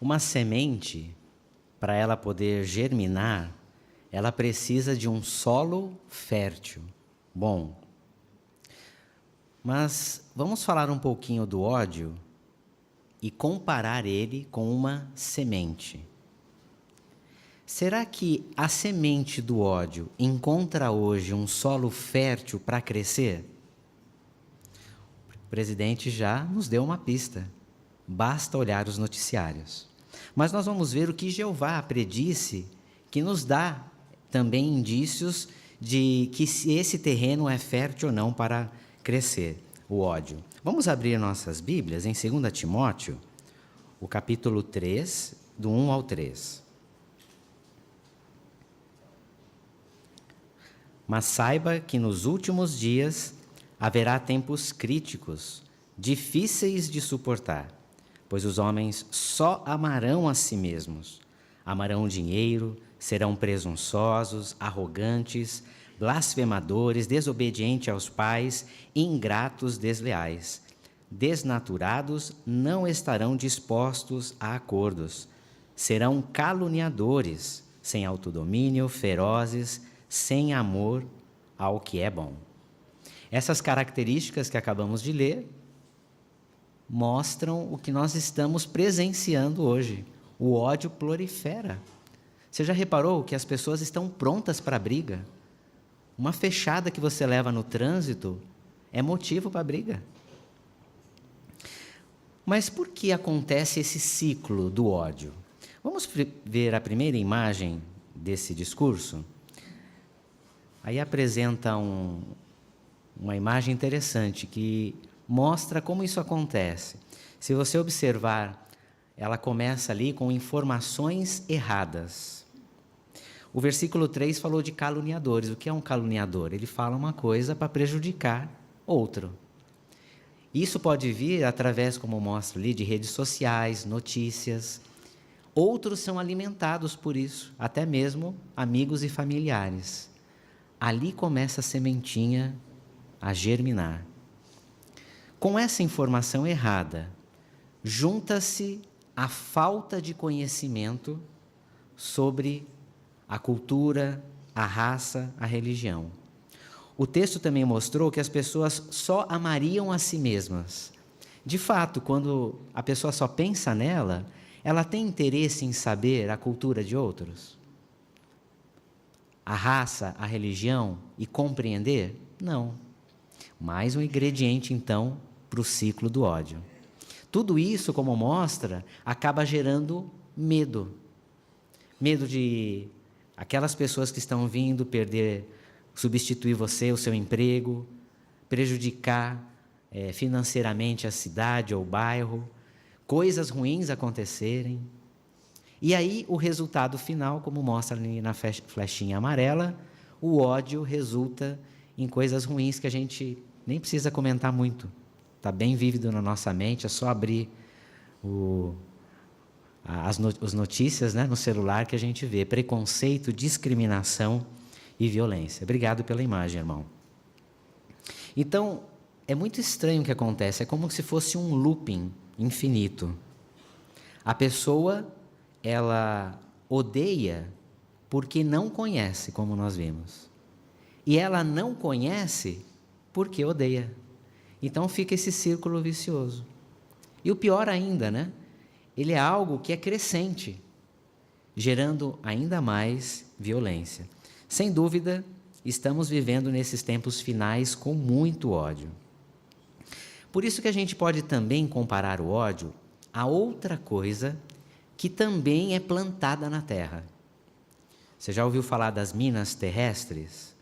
Uma semente, para ela poder germinar, ela precisa de um solo fértil, bom. Mas vamos falar um pouquinho do ódio e comparar ele com uma semente. Será que a semente do ódio encontra hoje um solo fértil para crescer? O presidente já nos deu uma pista. Basta olhar os noticiários. Mas nós vamos ver o que Jeová predisse, que nos dá também indícios de que esse terreno é fértil ou não para crescer, o ódio. Vamos abrir nossas Bíblias em 2 Timóteo, o capítulo 3, do 1 ao 3. Mas saiba que nos últimos dias haverá tempos críticos, difíceis de suportar, pois os homens só amarão a si mesmos, amarão o dinheiro, serão presunçosos, arrogantes, blasfemadores, desobedientes aos pais, ingratos, desleais. Desnaturados, não estarão dispostos a acordos, serão caluniadores, sem autodomínio, ferozes, sem amor ao que é bom. Essas características que acabamos de ler mostram o que nós estamos presenciando hoje. O ódio prolifera. Você já reparou que as pessoas estão prontas para a briga? Uma fechada que você leva no trânsito é motivo para a briga. Mas por que acontece esse ciclo do ódio? Vamos ver a primeira imagem desse discurso? Aí apresenta uma imagem interessante que mostra como isso acontece. Se você observar, ela começa ali com informações erradas. O versículo 3 falou de caluniadores. O que é um caluniador? Ele fala uma coisa para prejudicar outro. Isso pode vir através, como mostra ali, de redes sociais, notícias. Outros são alimentados por isso, até mesmo amigos e familiares. Ali começa a sementinha a germinar. Com essa informação errada, junta-se a falta de conhecimento sobre a cultura, a raça, a religião. O texto também mostrou que as pessoas só amariam a si mesmas. De fato, quando a pessoa só pensa nela, ela tem interesse em saber a cultura de outros? A raça, a religião e compreender? Não. Mais um ingrediente, então, para o ciclo do ódio. Tudo isso, como mostra, acaba gerando medo. Medo de aquelas pessoas que estão vindo substituir você, o seu emprego, prejudicar financeiramente a cidade ou o bairro, coisas ruins acontecerem. E aí o resultado final, como mostra ali na flechinha amarela, o ódio resulta em coisas ruins que a gente nem precisa comentar muito. Está bem vívido na nossa mente, é só abrir as notícias, né, no celular que a gente vê. Preconceito, discriminação e violência. Obrigado pela imagem, irmão. Então, é muito estranho o que acontece. É como se fosse um looping infinito. A pessoa, ela odeia porque não conhece, como nós vimos. E ela não conhece porque odeia. Então fica esse círculo vicioso. E o pior ainda, né? Ele é algo que é crescente, gerando ainda mais violência. Sem dúvida, estamos vivendo nesses tempos finais com muito ódio. Por isso que a gente pode também comparar o ódio a outra coisa que também é plantada na terra. Você já ouviu falar das minas terrestres?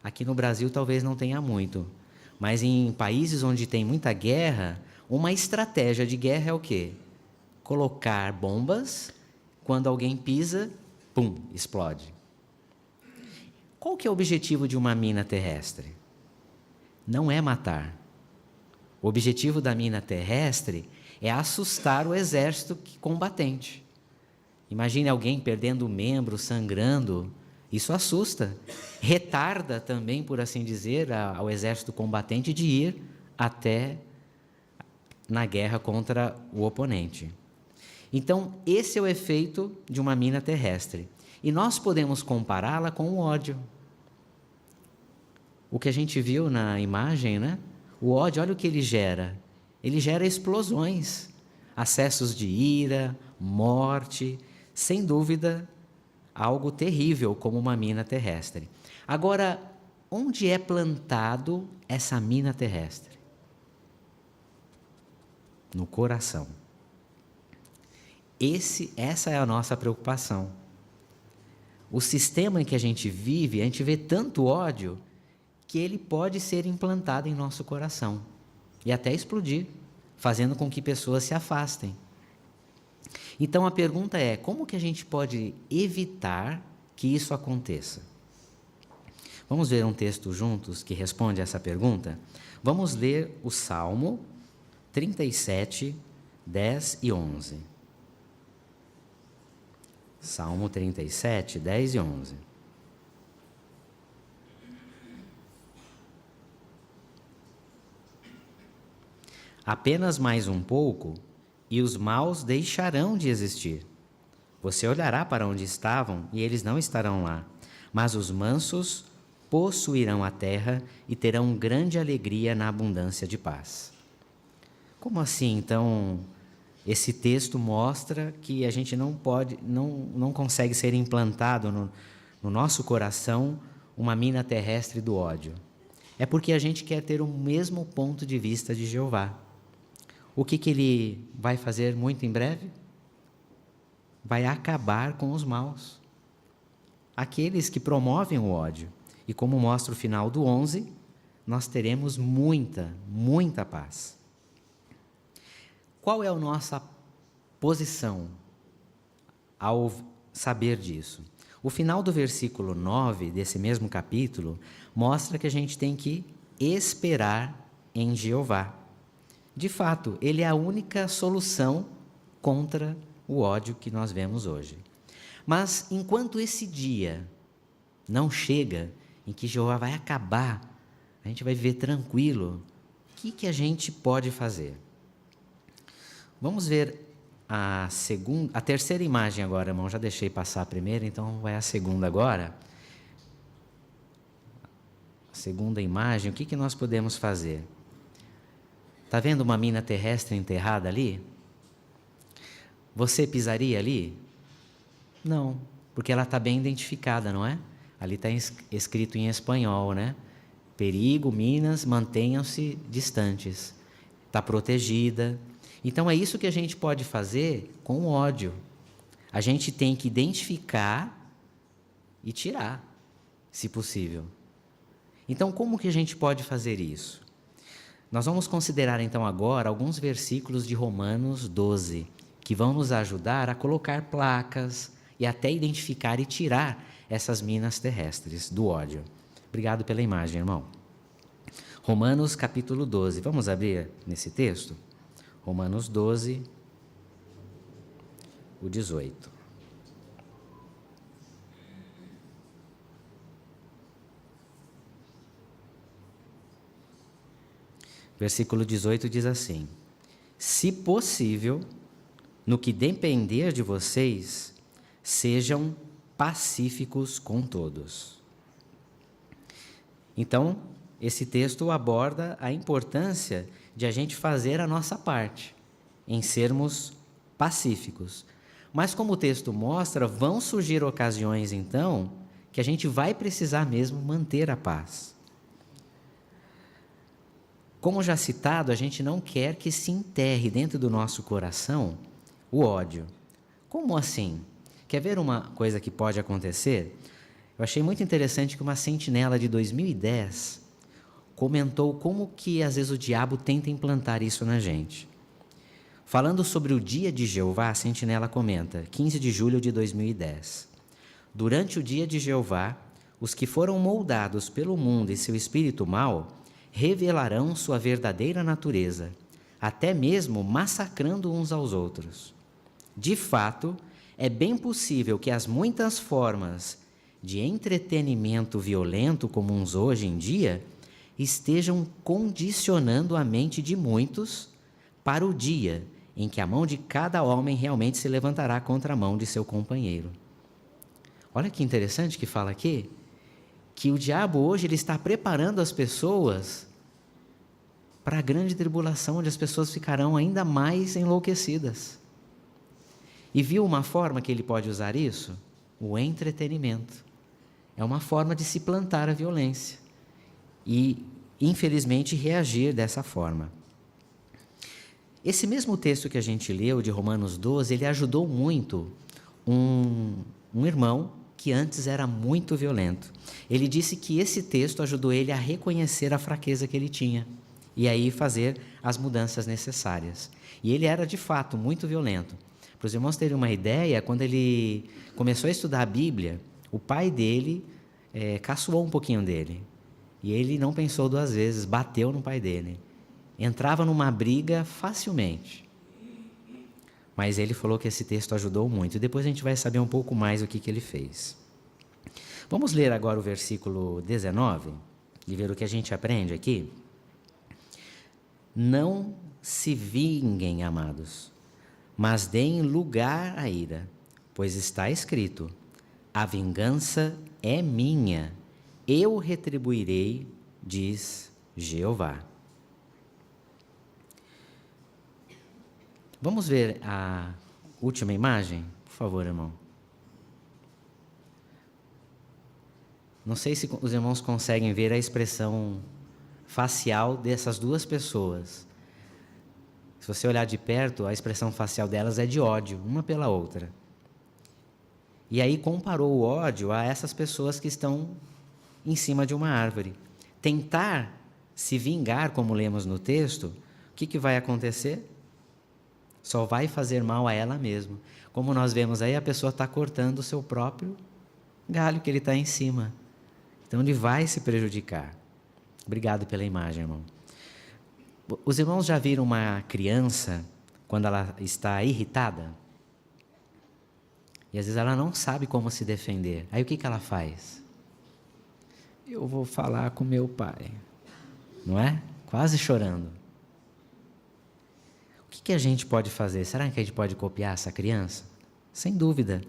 Aqui no Brasil talvez não tenha muito, mas em países onde tem muita guerra, uma estratégia de guerra é o quê? Colocar bombas, quando alguém pisa, pum, explode. Qual que é o objetivo de uma mina terrestre? Não é matar. O objetivo da mina terrestre é assustar o exército combatente. Imagine alguém perdendo um membro, sangrando. Isso assusta. Retarda também, por assim dizer, ao exército combatente de ir até na guerra contra o oponente. Então, esse é o efeito de uma mina terrestre. E nós podemos compará-la com o ódio. O que a gente viu na imagem, né? O ódio, olha o que ele gera. Ele gera explosões, acessos de ira, morte, sem dúvida, algo terrível como uma mina terrestre. Agora, onde é plantado essa mina terrestre? No coração. Essa é a nossa preocupação. O sistema em que a gente vive, a gente vê tanto ódio que ele pode ser implantado em nosso coração e até explodir, fazendo com que pessoas se afastem. Então a pergunta é, como que a gente pode evitar que isso aconteça? Vamos ver um texto juntos que responde a essa pergunta? Vamos ler o Salmo 37, 10 e 11. Salmo 37, 10 e 11. Apenas mais um pouco e os maus deixarão de existir. Você olhará para onde estavam e eles não estarão lá, mas os mansos possuirão a terra e terão grande alegria na abundância de paz. Como assim, então, esse texto mostra que a gente não consegue ser implantado no nosso coração uma mina terrestre do ódio? É porque a gente quer ter o mesmo ponto de vista de Jeová. O que ele vai fazer muito em breve? Vai acabar com os maus, aqueles que promovem o ódio. E como mostra o final do 11, nós teremos muita, muita paz. Qual é a nossa posição ao saber disso? O final do versículo 9 desse mesmo capítulo mostra que a gente tem que esperar em Jeová. De fato, ele é a única solução contra o ódio que nós vemos hoje. Mas enquanto esse dia não chega, em que Jeová vai acabar, a gente vai viver tranquilo, o que a gente pode fazer? Vamos ver a terceira imagem agora, irmão. Já deixei passar a primeira, então vai a segunda agora. A segunda imagem, o que nós podemos fazer? Está vendo uma mina terrestre enterrada ali? Você pisaria ali? Não, porque ela está bem identificada, não é? Ali está escrito em espanhol, né? Perigo, minas, mantenham-se distantes. Está protegida. Então é isso que a gente pode fazer com o ódio. A gente tem que identificar e tirar, se possível. Então como que a gente pode fazer isso? Nós vamos considerar então agora alguns versículos de Romanos 12, que vão nos ajudar a colocar placas e até identificar e tirar essas minas terrestres do ódio. Obrigado pela imagem, irmão. Romanos capítulo 12, vamos abrir nesse texto? Romanos 12, o 18. Versículo 18 diz assim: se possível, no que depender de vocês, sejam pacíficos com todos. Então, esse texto aborda a importância de a gente fazer a nossa parte, em sermos pacíficos. Mas como o texto mostra, vão surgir ocasiões, então, que a gente vai precisar mesmo manter a paz. Como já citado, a gente não quer que se enterre dentro do nosso coração o ódio. Como assim? Quer ver uma coisa que pode acontecer? Eu achei muito interessante que uma sentinela de 2010 comentou como que às vezes o diabo tenta implantar isso na gente. Falando sobre o dia de Jeová, a sentinela comenta, 15 de julho de 2010. Durante o dia de Jeová, os que foram moldados pelo mundo e seu espírito mau revelarão sua verdadeira natureza, até mesmo massacrando uns aos outros. De fato, é bem possível que as muitas formas de entretenimento violento comuns hoje em dia estejam condicionando a mente de muitos para o dia em que a mão de cada homem realmente se levantará contra a mão de seu companheiro. Olha que interessante que fala aqui, que o diabo hoje ele está preparando as pessoas para a grande tribulação, onde as pessoas ficarão ainda mais enlouquecidas. E viu uma forma que ele pode usar isso? O entretenimento. É uma forma de se plantar a violência e, infelizmente, reagir dessa forma. Esse mesmo texto que a gente leu, de Romanos 12, ele ajudou muito um irmão que antes era muito violento. Ele disse que esse texto ajudou ele a reconhecer a fraqueza que ele tinha e aí fazer as mudanças necessárias. E ele era, de fato, muito violento. Para os irmãos terem uma ideia, quando ele começou a estudar a Bíblia, o pai dele caçoou um pouquinho dele. E ele não pensou duas vezes, bateu no pai dele. Entrava numa briga facilmente. Mas ele falou que esse texto ajudou muito. E depois a gente vai saber um pouco mais o que ele fez. Vamos ler agora o versículo 19 e ver o que a gente aprende aqui. Não se vinguem, amados, mas deem lugar à ira, pois está escrito: a vingança é minha, eu retribuirei, diz Jeová. Vamos ver a última imagem, por favor, irmão. Não sei se os irmãos conseguem ver a expressão facial dessas duas pessoas. Se você olhar de perto, a expressão facial delas é de ódio, uma pela outra. E aí comparou o ódio a essas pessoas que estão em cima de uma árvore. Tentar se vingar, como lemos no texto, o que vai acontecer? Só vai fazer mal a ela mesma. Como nós vemos aí, a pessoa está cortando o seu próprio galho que ele está em cima. Então ele vai se prejudicar. Obrigado pela imagem, irmão. Os irmãos já viram uma criança quando ela está irritada? E às vezes ela não sabe como se defender. Aí o que ela faz? Eu vou falar com meu pai. Não é? Quase chorando. O que a gente pode fazer? Será que a gente pode copiar essa criança? Sem dúvida.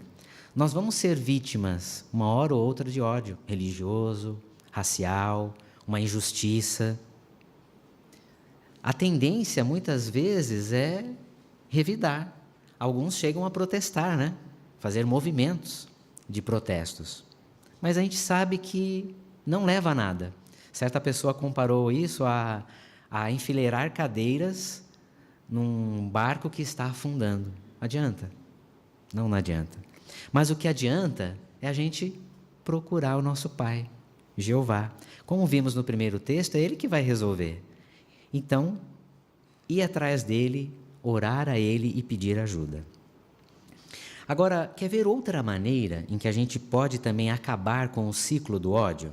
Nós vamos ser vítimas, uma hora ou outra, de ódio religioso, racial, uma injustiça. A tendência, muitas vezes, é revidar. Alguns chegam a protestar, né? Fazer movimentos de protestos. Mas a gente sabe que não leva a nada. Certa pessoa comparou isso a enfileirar cadeiras num barco que está afundando. Adianta? Não adianta. Mas o que adianta é a gente procurar o nosso Pai, Jeová. Como vimos no primeiro texto, é Ele que vai resolver. Então, ir atrás dEle, orar a Ele e pedir ajuda. Agora, quer ver outra maneira em que a gente pode também acabar com o ciclo do ódio?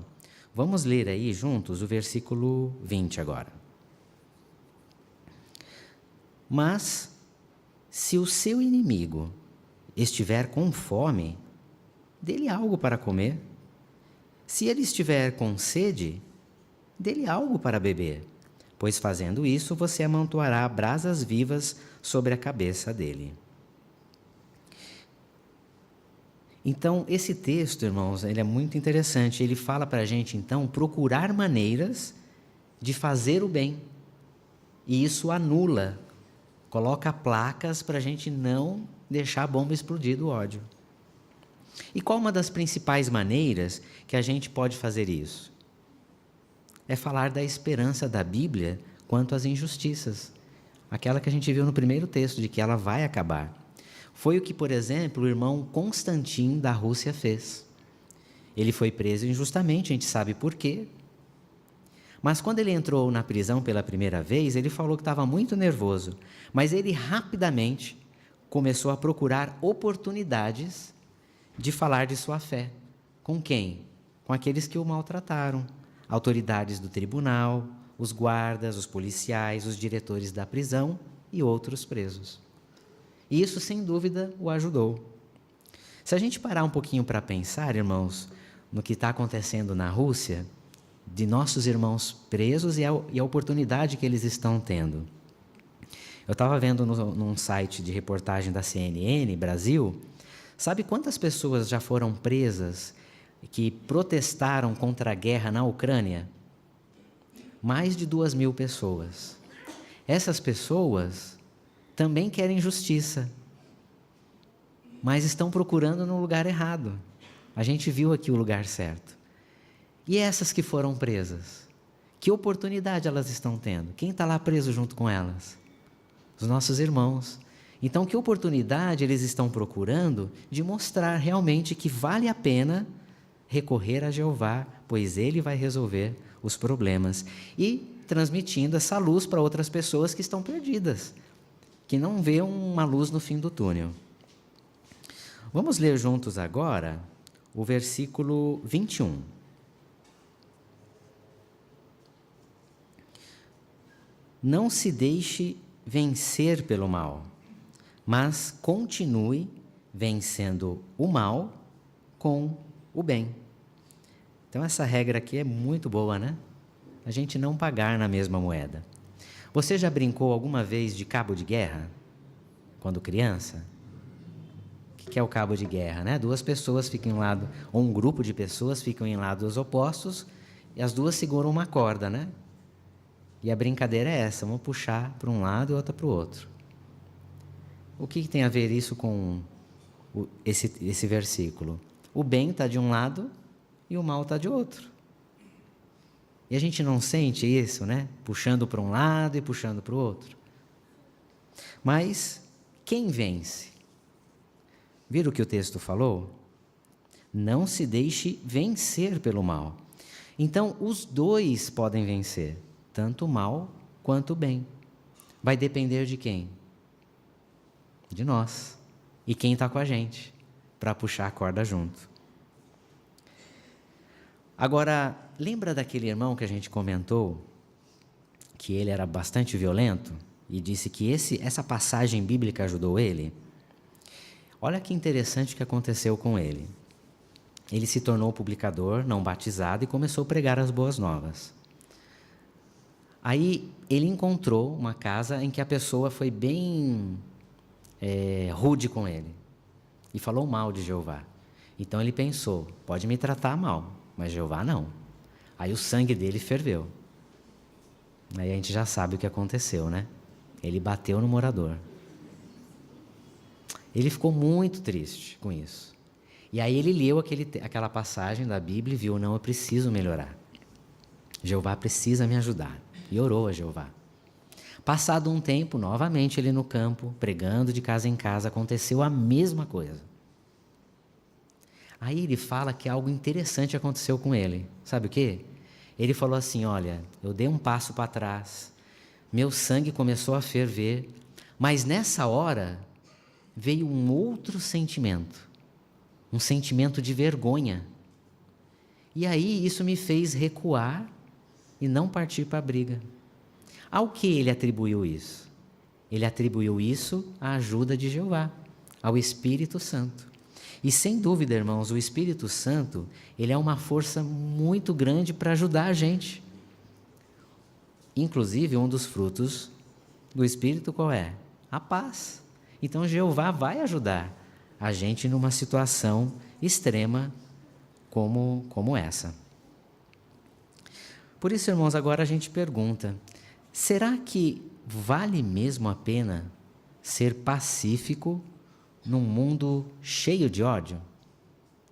Vamos ler aí juntos o versículo 20 agora. Mas, se o seu inimigo estiver com fome, dê-lhe algo para comer. Se ele estiver com sede, dê-lhe algo para beber, pois fazendo isso você amontoará brasas vivas sobre a cabeça dele. Então, esse texto, irmãos, ele é muito interessante. Ele fala para a gente, então, procurar maneiras de fazer o bem. E isso anula, coloca placas para a gente não deixar a bomba explodir do ódio. E qual uma das principais maneiras que a gente pode fazer isso? É falar da esperança da Bíblia quanto às injustiças. Aquela que a gente viu no primeiro texto, de que ela vai acabar. Foi o que, por exemplo, o irmão Constantin da Rússia fez. Ele foi preso injustamente, a gente sabe por quê. Mas quando ele entrou na prisão pela primeira vez, ele falou que estava muito nervoso. Mas ele rapidamente começou a procurar oportunidades de falar de sua fé. Com quem? Com aqueles que o maltrataram. Autoridades do tribunal, os guardas, os policiais, os diretores da prisão e outros presos. E isso, sem dúvida, o ajudou. Se a gente parar um pouquinho para pensar, irmãos, no que está acontecendo na Rússia, de nossos irmãos presos e a oportunidade que eles estão tendo. Eu estava vendo num site de reportagem da CNN Brasil, sabe quantas pessoas já foram presas que protestaram contra a guerra na Ucrânia? Mais de 2.000 pessoas. Essas pessoas também querem justiça, mas estão procurando no lugar errado. A gente viu aqui o lugar certo. E essas que foram presas? Que oportunidade elas estão tendo? Quem está lá preso junto com elas? Os nossos irmãos. Então, que oportunidade eles estão procurando de mostrar realmente que vale a pena recorrer a Jeová, pois Ele vai resolver os problemas. E transmitindo essa luz para outras pessoas que estão perdidas, que não vê uma luz no fim do túnel. Vamos ler juntos agora o versículo 21. Não se deixe vencer pelo mal, mas continue vencendo o mal com o bem. Então essa regra aqui é muito boa, né? A gente não pagar na mesma moeda. Você já brincou alguma vez de cabo de guerra? Quando criança? O que é o cabo de guerra, né? Duas pessoas ficam em lado, ou um grupo de pessoas ficam em lados opostos e as duas seguram uma corda, né? E a brincadeira é essa, uma puxar para um lado e outra para o outro. O que tem a ver isso com esse versículo? O bem está de um lado e o mal está de outro. E a gente não sente isso, né? Puxando para um lado e puxando para o outro. Mas quem vence? Viram o que o texto falou? Não se deixe vencer pelo mal. Então, os dois podem vencer, tanto o mal quanto o bem. Vai depender de quem? De nós. E quem está com a gente, para puxar a corda junto. Agora, lembra daquele irmão que a gente comentou, que ele era bastante violento, e disse que essa passagem bíblica ajudou ele? Olha que interessante o que aconteceu com ele. Ele se tornou publicador, não batizado, e começou a pregar as boas novas. Aí ele encontrou uma casa em que a pessoa foi bem rude com ele e falou mal de Jeová. Então ele pensou, pode me tratar mal, mas Jeová não. Aí o sangue dele ferveu. Aí a gente já sabe o que aconteceu, né? Ele bateu no morador. Ele ficou muito triste com isso. E aí ele leu aquela passagem da Bíblia e viu, não, eu preciso melhorar. Jeová precisa me ajudar. E orou a Jeová. Passado um tempo, novamente ele no campo, pregando de casa em casa, aconteceu a mesma coisa. Aí ele fala que algo interessante aconteceu com ele. Sabe o quê? Ele falou assim, olha, eu dei um passo para trás, meu sangue começou a ferver, mas nessa hora veio um outro sentimento, um sentimento de vergonha. E aí isso me fez recuar e não partir para a briga. Ao que ele atribuiu isso? Ele atribuiu isso à ajuda de Jeová, ao Espírito Santo. E sem dúvida, irmãos, o Espírito Santo, ele é uma força muito grande para ajudar a gente. Inclusive, um dos frutos do Espírito qual é? A paz. Então, Jeová vai ajudar a gente numa situação extrema como essa. Por isso, irmãos, agora a gente pergunta, será que vale mesmo a pena ser pacífico num mundo cheio de ódio?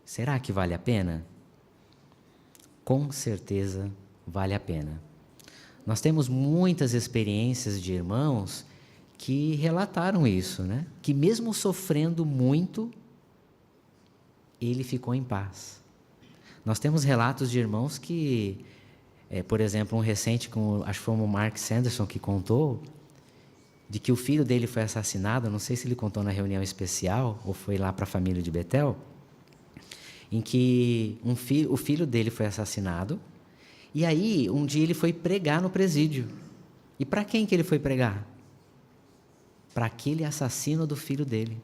Será que vale a pena? Com certeza vale a pena. Nós temos muitas experiências de irmãos que relataram isso, né? Que mesmo sofrendo muito, ele ficou em paz. Nós temos relatos de irmãos que, por exemplo, um recente, acho que foi o Mark Sanderson que contou, de que o filho dele foi assassinado, não sei se ele contou na reunião especial ou foi lá para a família de Betel, em que o filho dele foi assassinado, e aí um dia ele foi pregar no presídio. E para quem que ele foi pregar? Para aquele assassino do filho dele.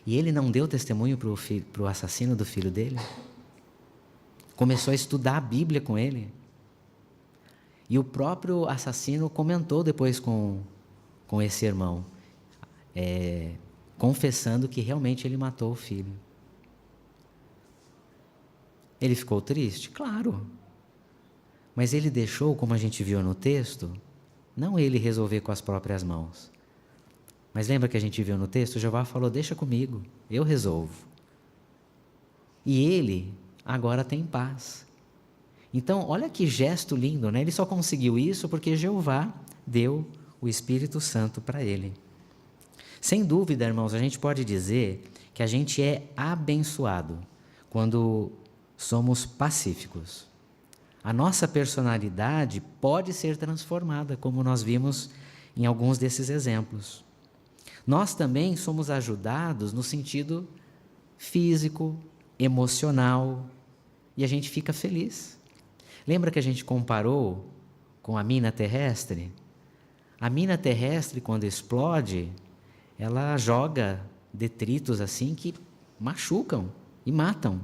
E ele não deu testemunho para o assassino do filho dele? Começou a estudar a Bíblia com ele. E o próprio assassino comentou depois com com esse irmão, confessando que realmente ele matou o filho. Ele ficou triste? Claro. Mas ele deixou, como a gente viu no texto, não ele resolver com as próprias mãos. Mas lembra que a gente viu no texto? Jeová falou, deixa comigo, eu resolvo. E ele agora tem paz. Então, olha que gesto lindo, né? Ele só conseguiu isso porque Jeová deu o Espírito Santo para ele. Sem dúvida, irmãos, a gente pode dizer que a gente é abençoado quando somos pacíficos. A nossa personalidade pode ser transformada, como nós vimos em alguns desses exemplos. Nós também somos ajudados no sentido físico, emocional, e a gente fica feliz. Lembra que a gente comparou com a mina terrestre? A mina terrestre, quando explode, ela joga detritos assim que machucam e matam.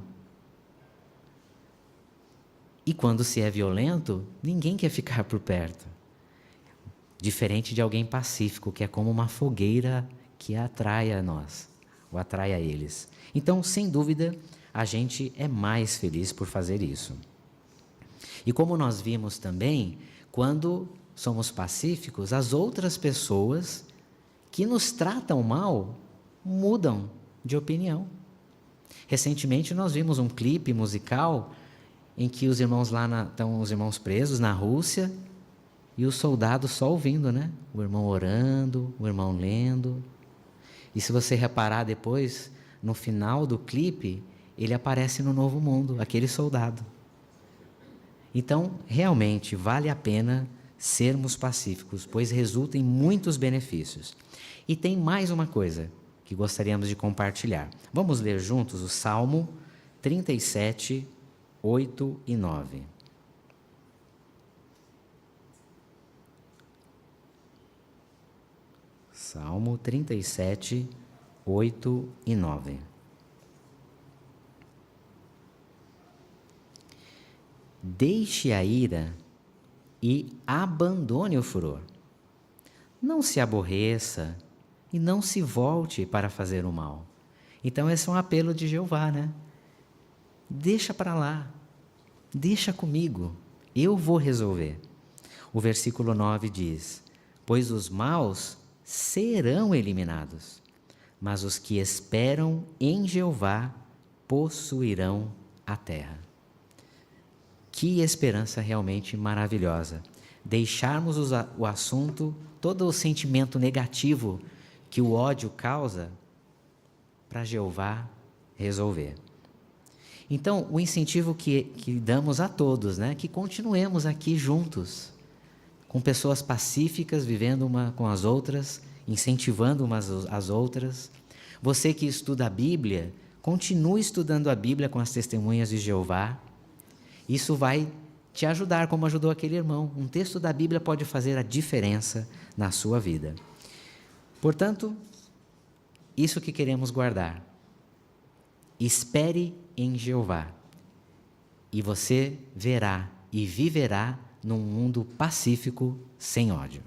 E quando se é violento, ninguém quer ficar por perto. Diferente de alguém pacífico, que é como uma fogueira que atrai a nós, ou atrai a eles. Então, sem dúvida, a gente é mais feliz por fazer isso. E como nós vimos também, quando somos pacíficos, as outras pessoas que nos tratam mal mudam de opinião. Recentemente nós vimos um clipe musical em que os irmãos estão os irmãos presos na Rússia e os soldados só ouvindo, né? O irmão orando, o irmão lendo. E se você reparar depois, no final do clipe, ele aparece no Novo Mundo, aquele soldado. Então, realmente, vale a pena sermos pacíficos, pois resulta em muitos benefícios. E tem mais uma coisa que gostaríamos de compartilhar. Vamos ler juntos o Salmo 37, 8 e 9. Salmo 37, 8 e 9. Deixe a ira e abandone o furor. Não se aborreça e não se volte para fazer o mal. Então esse é um apelo de Jeová, né? Deixa para lá, deixa comigo, eu vou resolver. O versículo 9 diz, pois os maus serão eliminados, mas os que esperam em Jeová possuirão a terra. Que esperança realmente maravilhosa. Deixarmos o assunto, todo o sentimento negativo que o ódio causa, para Jeová resolver. Então, o incentivo que damos a todos, né? Que continuemos aqui juntos, com pessoas pacíficas, vivendo uma com as outras, incentivando umas às outras. Você que estuda a Bíblia, continue estudando a Bíblia com as testemunhas de Jeová. Isso vai te ajudar, como ajudou aquele irmão. Um texto da Bíblia pode fazer a diferença na sua vida. Portanto, isso que queremos guardar. Espere em Jeová, e você verá e viverá num mundo pacífico, sem ódio.